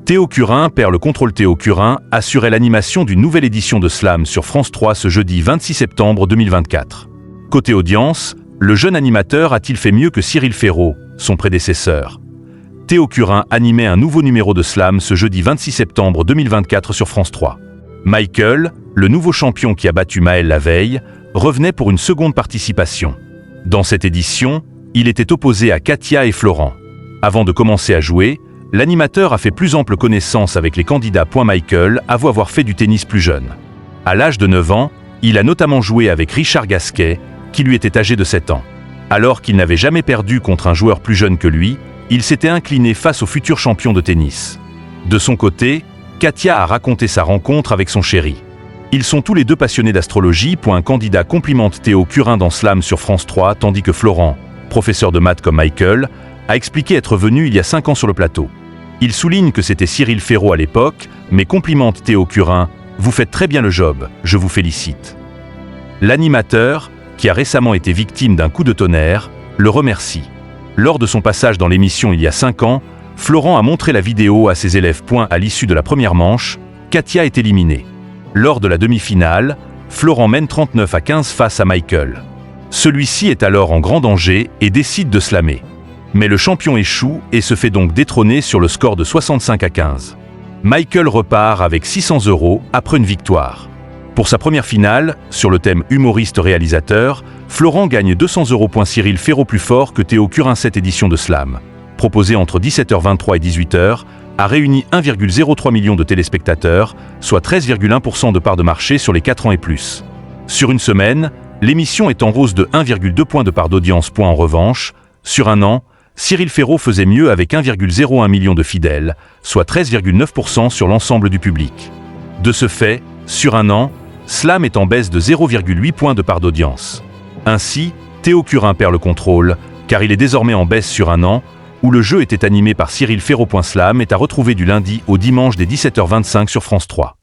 Théo Curin perd le contrôle. Théo Curin assurait l'animation d'une nouvelle édition de Slam sur France 3 ce jeudi 26 septembre 2024. Côté audience, le jeune animateur a-t-il fait mieux que Cyril Ferraud, son prédécesseur? Théo Curin animait un nouveau numéro de Slam ce jeudi 26 septembre 2024 sur France 3. Michael, le nouveau champion qui a battu Maël la veille, revenait pour une seconde participation. Dans cette édition, il était opposé à Katia et Florent. Avant de commencer à jouer, l'animateur a fait plus ample connaissance avec les candidats. Michael avoue avoir fait du tennis plus jeune. À l'âge de 9 ans, il a notamment joué avec Richard Gasquet, qui lui était âgé de 7 ans. Alors qu'il n'avait jamais perdu contre un joueur plus jeune que lui, il s'était incliné face au futur champion de tennis. De son côté, Katia a raconté sa rencontre avec son chéri. Ils sont tous les deux passionnés d'astrologie. Un candidat complimente Théo Curin dans Slam sur France 3, tandis que Florent, professeur de maths comme Michael, a expliqué être venu il y a 5 ans sur le plateau. Il souligne que c'était Cyril Ferraud à l'époque, mais complimente Théo Curin « Vous faites très bien le job, je vous félicite ». L'animateur, qui a récemment été victime d'un coup de tonnerre, le remercie. Lors de son passage dans l'émission il y a 5 ans, Florent a montré la vidéo à ses élèves. À l'issue de la première manche, Katia est éliminée. Lors de la demi-finale, Florent mène 39-15 face à Michael. Celui-ci est alors en grand danger et décide de slammer. Mais le champion échoue et se fait donc détrôner sur le score de 65-15. Michael repart avec 600 € après une victoire. Pour sa première finale, sur le thème humoriste-réalisateur, Florent gagne 200 €. Cyril Ferraud, plus fort que Théo Curin. Cette édition de Slam, proposée entre 17h23 et 18h, a réuni 1,03 million de téléspectateurs, soit 13,1% de part de marché sur les 4 ans et plus. Sur une semaine, l'émission est en hausse de 1,2 points de part d'audience. En revanche, sur un an, Cyril Ferraud faisait mieux avec 1,01 million de fidèles, soit 13,9% sur l'ensemble du public. De ce fait, sur un an, Slam est en baisse de 0,8 points de part d'audience. Ainsi, Théo Curin perd le contrôle, car il est désormais en baisse sur un an, où le jeu était animé par Cyril Ferraud. Slam est à retrouver du lundi au dimanche dès 17h25 sur France 3.